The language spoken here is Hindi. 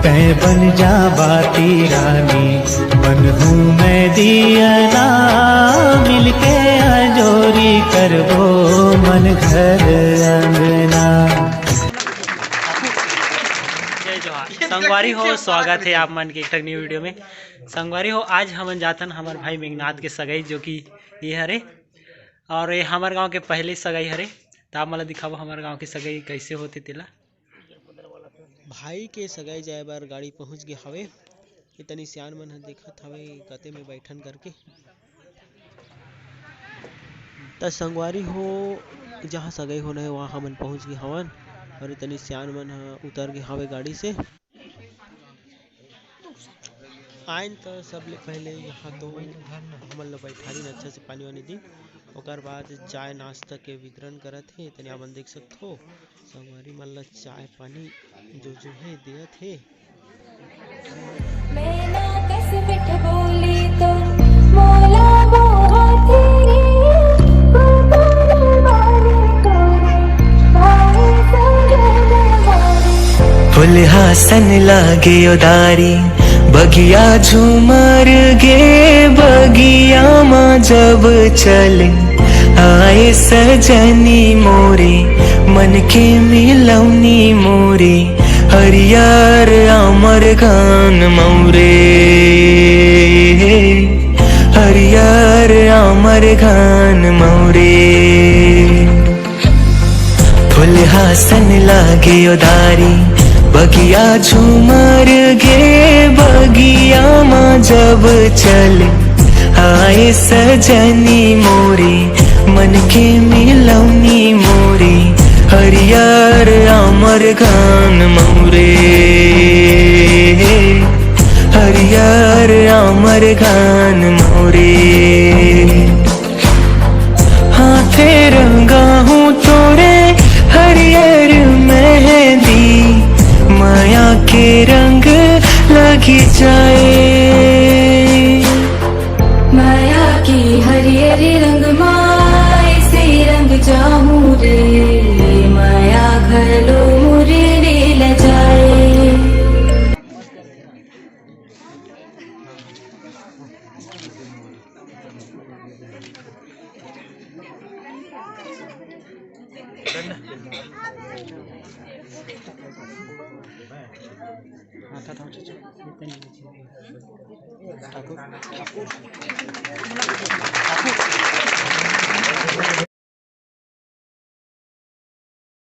तै बन जा बाती रानी, बन हूँ मैं दियना, मिलके अजोरी करबो मन घर अंगना। जय जोहार संगवारी हो, स्वागत है आप मन के एक न्यू वीडियो में। संगवारी हो, आज हमन जातन हमार भाई मेघनाथ के सगाई, जो कि ये हरे और ये हमार गांव के पहले सगाई हरे। तो आप मला दिखाओ हमार गांव की सगाई कैसे होती तेला। भाई के सगाई जाए बार गाड़ी पहुंच गए हवे। इतनी सियान मन ह देखत हवे गते में बैठन करके। त संगवारी हो, जहाँ सगाई होना है वहाँ हमन पहुंच गए हवन और इतनी सियान मन ह उतर गए हवे गाड़ी से। आइन तो सबले पहले यहाँ तो हमन ला बैठारी अच्छा से पानी वानी दी, ओकर बाद चाय नाश्ता के वितरण करत हे। तनी आपन देख सकथो संगवारी मन ला चाय पानी जो है देत हे। फुल हासन लागे उदारी, बगिया झूमर गे, बगिया माँ जब चले आए सजनी मोरे, मन के मिलौनी मोरे, हरियर अमर गान मोरे, हरियर अमर गान मोरे। फुल हासन लागे उदारी, बगिया झूमर गे, बगिया माँ जब चले आए सजनी मोरे, मन के मिलौनी मोरे, हरियर अमर गान मोरे, हरियर अमर गान मोरे। हाथे रंगा हूँ तोरे हरियर मेहंदी, माया के रंग लगी जाए, माया की हरियर रंग माय से रंग जाऊं रे, माया घलो मुरे रे ल जाए। ठाकुर